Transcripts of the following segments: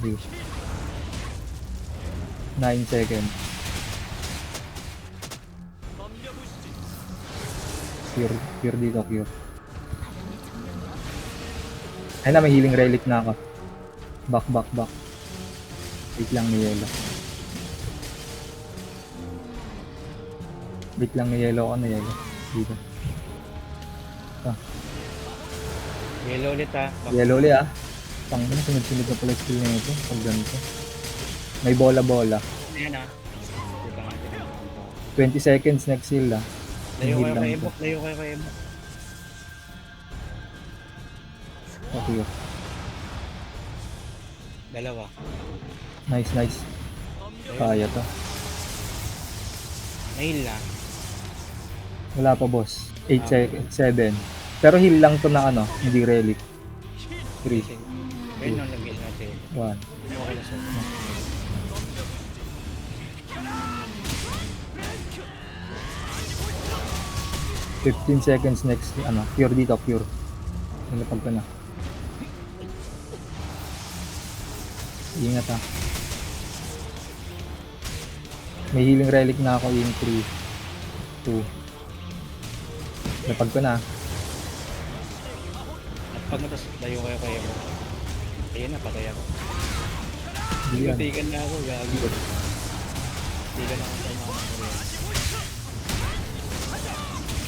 heal. 9 seconds. Cure dito, cure. Ay na, may healing relic na ako. Back. Wait lang ni yellow. Wait lang ni yellow ako na yellow. Dito. Yellow ulit ah. Yellow ulit ah. Tangina, sunod-sunod na pala skill na ito. Pag ganito. May bola. Ayan ah. 20 seconds next heal ah. Layo Heal kayo lang kay ito. Ebok, layo kayo kay Ebok. Okay. Dalawa. Nice. Kaya to. Nail na. Wala pa boss. 8 seconds. 7. Pero heal lang to na ano. Hindi relic. 3, Ayun nung lagay natin. 1. Okay na sir. 15 seconds next. Ano. Cure dito. Cure. Nilapag ko na. Ingat ha. May healing relic na ako in 3, 2. Napag ko na. At pag natas, layo kayo kay Ebok. Ayun na, patay ako. Hindi yan. Tigan na ako, gagi. Tigan ako sa mga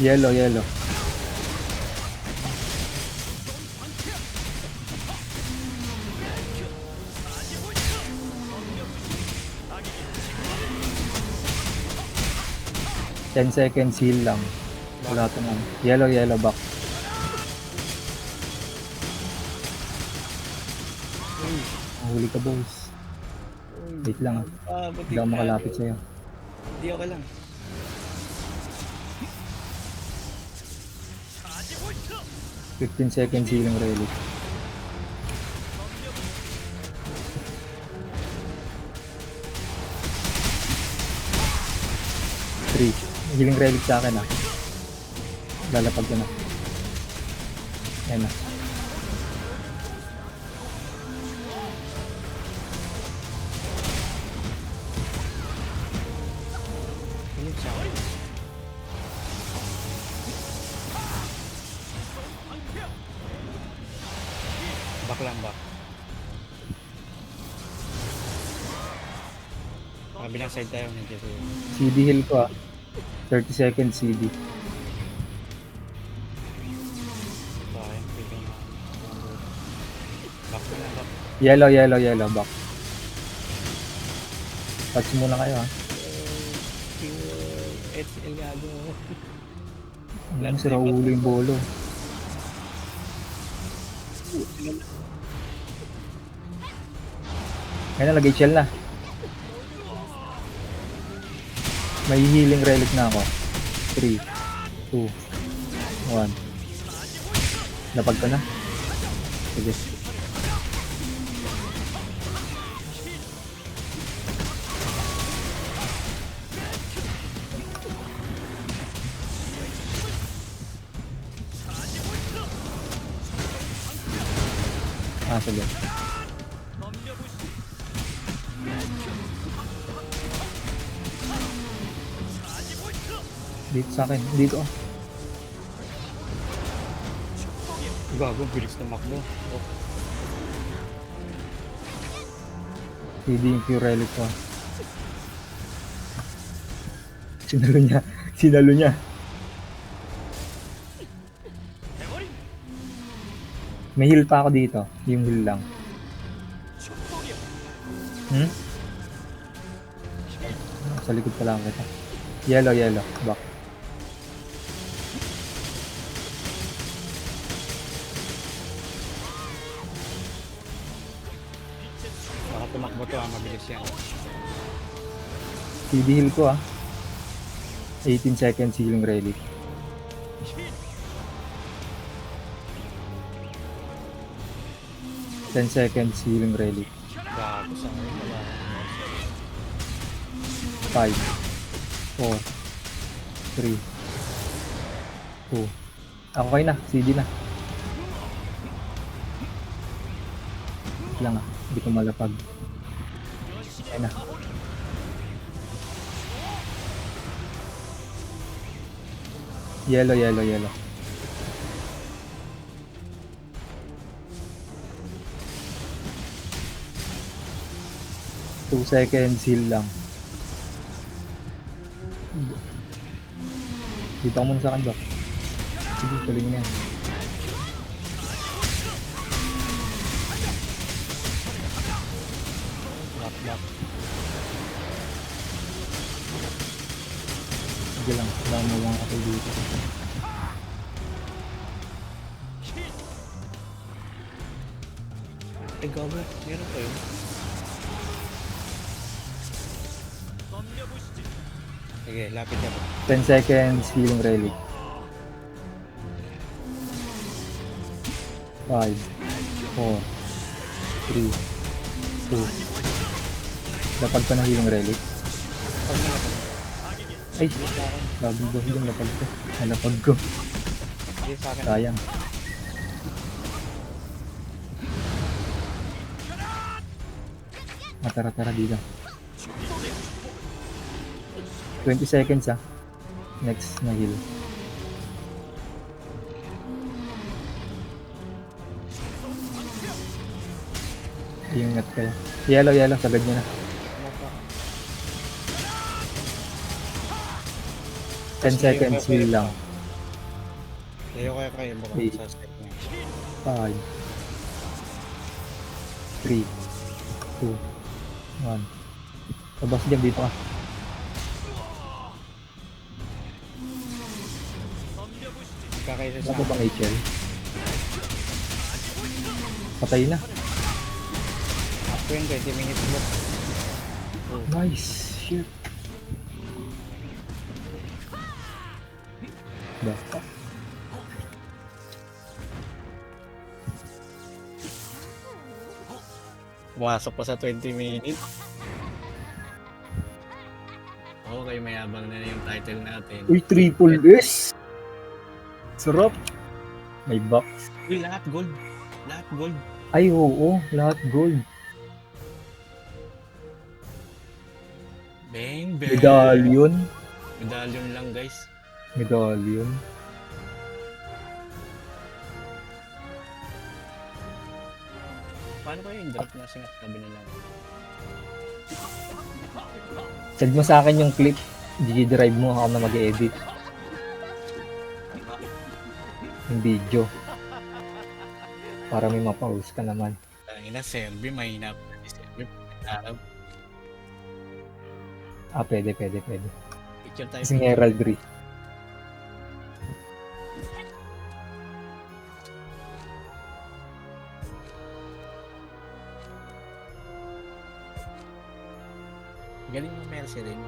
mga. Yellow. 10 seconds heal lang. Wala ito naman. Yellow back. Huli ka boss. Wait lang. Hindi ako makalapit sa'yo. Hindi ako lang. $15 seconds healing relic. Healing relic sa akin ah. Lalapag ko na. Ayan na. Pinig sa akin. Back lang, back. Kabilang side tayo ng Jesu. CD heal ko ah. 30 seconds CD. Sayang, pipin. Back na lang, back. Yellow back. Touch muna kayo ah. HL gago. Ano sira ulo yung bolo. Ayun na, nag-HL na. May healing relic na ako. 3, 2, 1. Napag ko na. Sige. Sige. Dito sa akin. Dito. Gago, bilis na makbo. Oh. CD yung pure relic ko. Sinalo niya. May heal pa ako dito. Yung heal lang. Sa likod pa lang kita. Yellow. Back. Baka tumakbo to mabilis yan. CD heal ko 18 seconds healing relic. Ten seconds healing relic. Gago sa ngayon, wala. 5, 4, 3, 2. Ako kayo na, CD na. Wait lang ah. Hindi ko malapag. Ayan na. Yellow, yellow, yellow. Two seconds heal lang. Dito ako muna sa akin, Doc. Sige, tuloy mo na yan. Lock. Sige lang, wala mo lang ako dito. Eh, goblin. Meron pa yun. Sige, lapit ka pa. 10 seconds healing relic. 5, 4, 3, 2. Lapag ka ng healing relic. Pag nalapag. Ay, bago ba yung lapag ko? Nalapag ko. Hindi sa akin. Sayang. Tara dito. 20 seconds ah. Next na heal. Ingat kayo. Yellow, sagad nyo na. Ano pa? 10 seconds heal lang. Ayaw kayo baka Eight. sa step niya. 5, 3, 2, 1. Labas dyan, dito ka. Kakaisa sa Wala pa bang HL? Patay na. After yun, 20 minutes mo. Nice. Shit. Baka. Pumasok pa sa 20 minutes. Okay, mayabang na yung title natin. Uy, triple S! Sarap. May box. Uy, lahat gold. Lahat gold. Ay, oo. Lahat gold. Bang, bang. Medallion. Medallion lang, guys. Medallion. Paano kaya yung drop na sinasabi nila? Send mo sa akin yung clip. G-drive mo ako na mag-edit. Yung video. Para may mapause ka naman. Ina, Selby, mahina pa si Selby. Arab, Ah, pwede. picture tayo. Kasing heraldry. Galing mo Mercy rin.